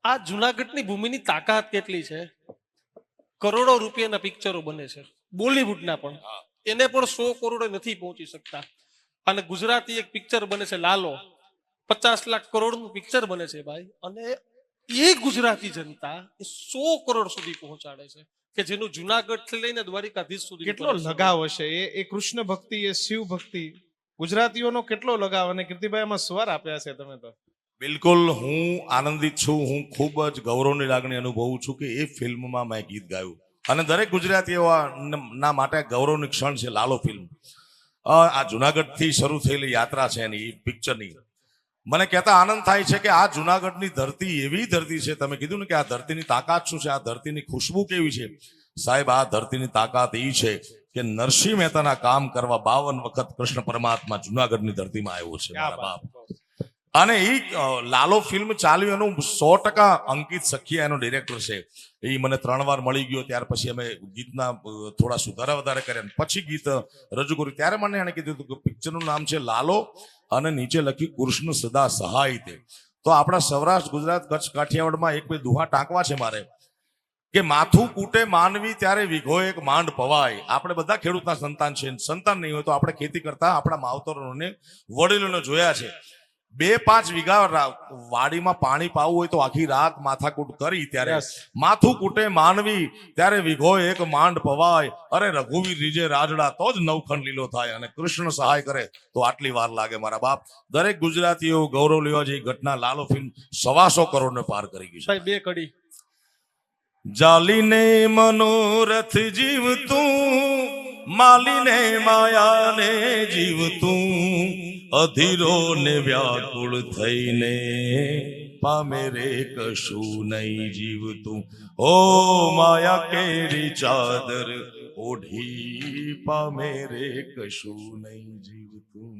આ જુનાગઢની ભૂમિની તાકાત કેટલી છે. કરોડો રૂપિયાના પિક્ચરો બને છે, બોલિવૂડના પણ. એને પણ 100 કરોડે નથી પહોંચી શકતા. અને ગુજરાતી એક પિક્ચર બને છે લાલો, 50 લાખ કરોડનું પિક્ચર બને છે ભાઈ. અને એ ગુજરાતી જનતા એ 100 કરોડ સુધી પહોંચાડે છે, કે જેનું જુનાગઢ થી લઈને દ્વારિકાધીશ સુધી કેટલો લગાવ હશે એ કૃષ્ણ ભક્તિ, એ શિવ ભક્તિ, ગુજરાતીઓનો કેટલો લગાવ. અને કીર્તિભાઈ આમાં સ્વર આપ્યા છે તમે તો. બિલકુલ, હું આનંદિત છું. હું ખૂબ જ ગૌરવની લાગણી અનુભવું છું કે એ ફિલ્મમાં મેં ગીત ગાયું. અને દરેક ગુજરાતીઓ ના માટે ગૌરવની ક્ષણ છે લાલો ફિલ્મ. આ જુનાગઢથી શરૂ થયેલી યાત્રા છે એની પિક્ચરની. મને કહેતા આનંદ થાય છે કે આ જુનાગઢની ધરતી એવી ધરતી છે. તમે કીધું ને કે આ ધરતીની તાકાત શું છે, આ ધરતીની ખુશ્બુ કેવી છે. સાહેબ, આ ધરતીની તાકાત એ છે કે નરસિંહ મહેતાના કામ કરવા 52 વખત કૃષ્ણ પરમાત્મા જુનાગઢની ધરતીમાં આવ્યો છે મારા બાપ. અને એ લાલો ફિલ્મ ચાલ્યું એનું 100% અંકિત સખિયા એનો ડિરેક્ટર છે. એ મને 3 વાર મળી ગયો. ત્યાર પછી અમે ગીતના થોડા સુધારા વધારે કર્યા, પછી ગીત રજૂ કર્યું. ત્યારે મને એને કીધું હતું કે પિક્ચરનું નામ છે લાલો અને નીચે લખી કૃષ્ણ સદા સહાય તે. તો આપણા સૌરાષ્ટ્ર, ગુજરાત, કચ્છ, કાઠિયાવાડમાં એક બે દુહા ટાંકવા છે મારે કે માથું કૂટે માનવી ત્યારે વિઘો એક માંડ પવાય. આપણે બધા ખેડૂતના સંતાન છે. સંતાન નહીં હોય તો આપણે ખેતી કરતા આપણા માવતરોને, વડીલોને જોયા છે. 2-5 વીઘા વાડીમાં પાણી પાવું હોય તો આખી રાત માથાકૂટ કરી ત્યારે માથું કૂટે માનવી ત્યારે વિઘો એક માંડ પવાય. અરે રઘુવીર રીજે રાજડા તો જ નવખંડ લીલો થાય. અને કૃષ્ણ સહાય કરે તો આટલી વાર લાગે મારા બાપ. દરેક ગુજરાતીઓ ગૌરવ લેવા જેવી ઘટના. લાલો ફિલ્મ 125 કરોડ ને પાર કરી ગઈ છે. 2 કડી. જાલીને મનોરથ જીવતું, માલીને માયાને જીવતું, અધીરો ને વ્યાકુળ થઈને પામે રે કશું નહીં જીવતું. ઓ માયા કેરી ચાદર ઓઢી પામે રે કશું નહીં જીવતું.